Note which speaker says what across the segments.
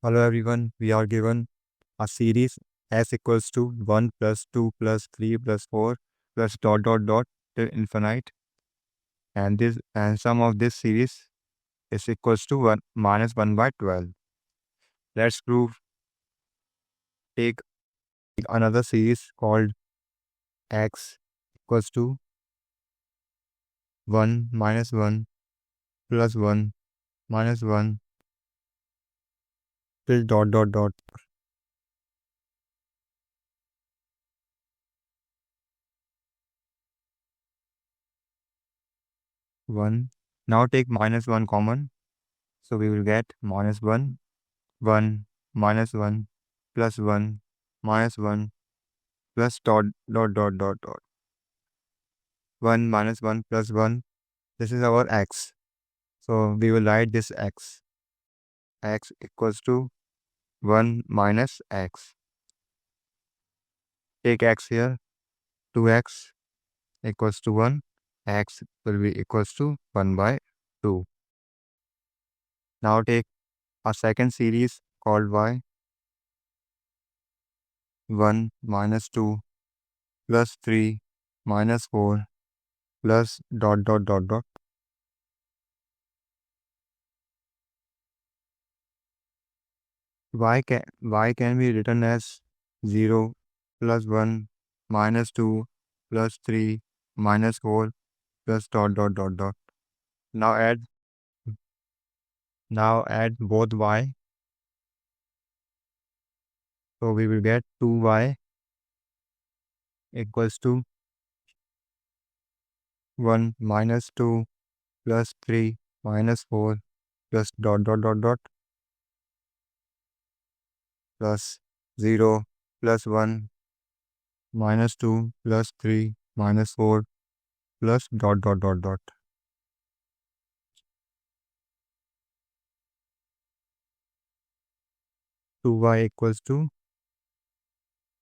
Speaker 1: Hello everyone, we are given a series s equals to 1 plus 2 plus 3 plus 4 plus dot dot dot till infinite, and sum of this series is equals to 1 minus 1 by 12. Let's prove. Take another series called x equals to 1 minus 1 plus 1 minus 1 till dot dot dot 1. Now take minus 1 common, so we will get minus 1 1 minus 1 plus 1 minus 1 plus dot dot dot dot dot 1 minus 1 plus 1. This is our x. So we will write this x. X equals to 1 minus x. Take x here. 2x equals to 1. X will be equals to 1 by 2. Now take a second series called y. 1 minus 2 plus 3 minus 4 plus dot dot dot dot y can be written as 0 plus 1 minus 2 plus 3 minus 4 plus dot dot dot dot. Now add both y. So we will get 2y equals to 1 minus 2 plus 3 minus 4 plus dot dot dot dot plus 0 plus 1 minus 2 plus 3 minus 4 plus dot dot dot dot. Two y equals to,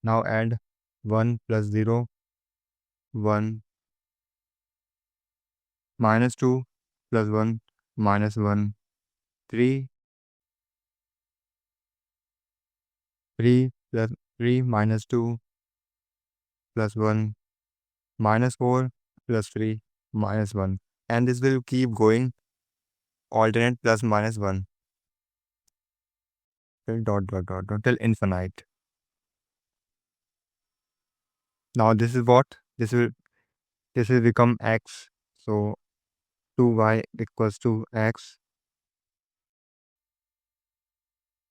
Speaker 1: now add 1 plus 0 1 minus 2 plus 1 minus 1 3 plus 3 minus 2 plus 1 minus 4 plus 3 minus 1, and this will keep going alternate plus minus 1 till dot dot dot dot till infinite. Now this is what this will become x. So 2y equals to x,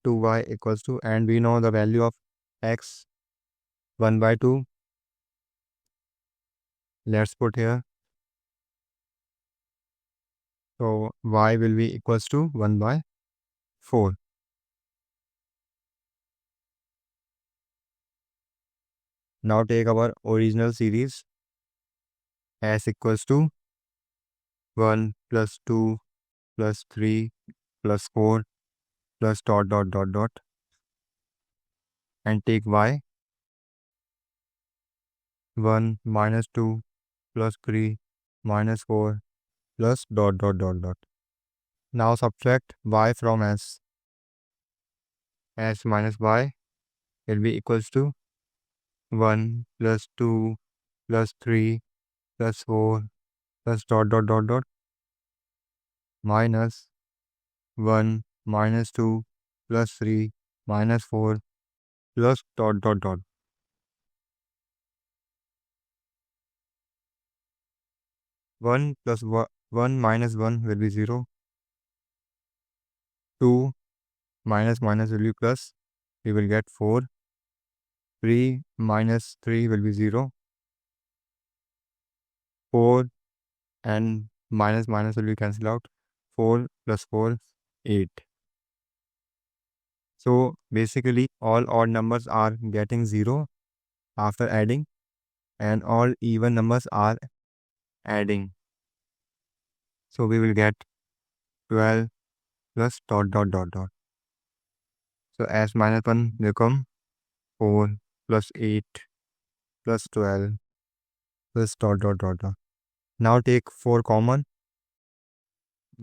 Speaker 1: 2y equals to, and we know the value of x 1 by 2. Let's put here. So y will be equals to 1 by 4. Now take our original series s equals to 1 plus 2 plus 3 plus 4 plus dot dot dot dot, and take y 1 minus 2 plus 3 minus 4 plus dot dot dot dot. Now subtract y from s. S minus y will be equals to 1 plus 2 plus 3 plus 4 plus dot dot dot dot minus 1 minus 2 plus 3 minus 4 plus dot dot dot. 1 plus 1 minus 1 will be 0. 2 minus minus will be plus. We will get 4. 3 minus 3 will be 0. 4 and minus minus will be cancelled out. 4 plus 4, 8. So basically all odd numbers are getting 0 after adding, and all even numbers are adding. So we will get 12 plus dot dot dot dot. So s minus 1 become 4 plus 8 plus 12 plus dot dot dot dot. Now take 4 common.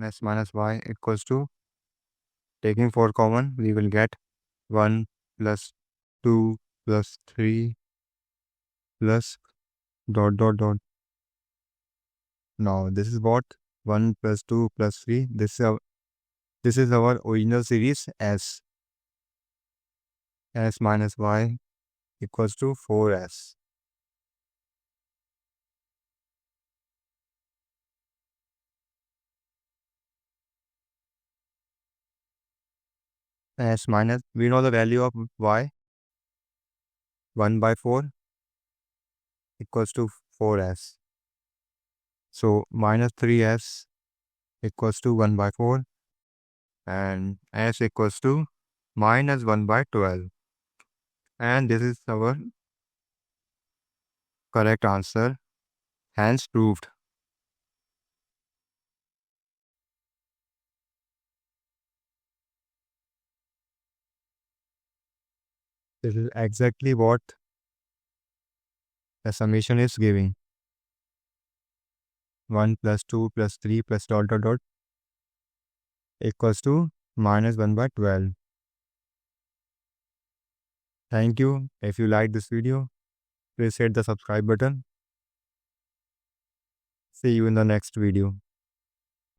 Speaker 1: S minus y equals to Taking 4 common, we will get 1 plus 2 plus 3 plus dot dot dot. Now this is what 1 plus 2 plus 3. This is our original series S. S minus Y equals to 4S. S minus, we know the value of Y, 1 by 4 equals to 4S. So minus 3S equals to 1 by 4 and S equals to minus 1 by 12. And this is our correct answer, hence proved. This is exactly what the summation is giving. 1 plus 2 plus 3 plus dot dot dot equals to minus 1 by 12. Thank you. If you like this video, please hit the subscribe button. See you in the next video.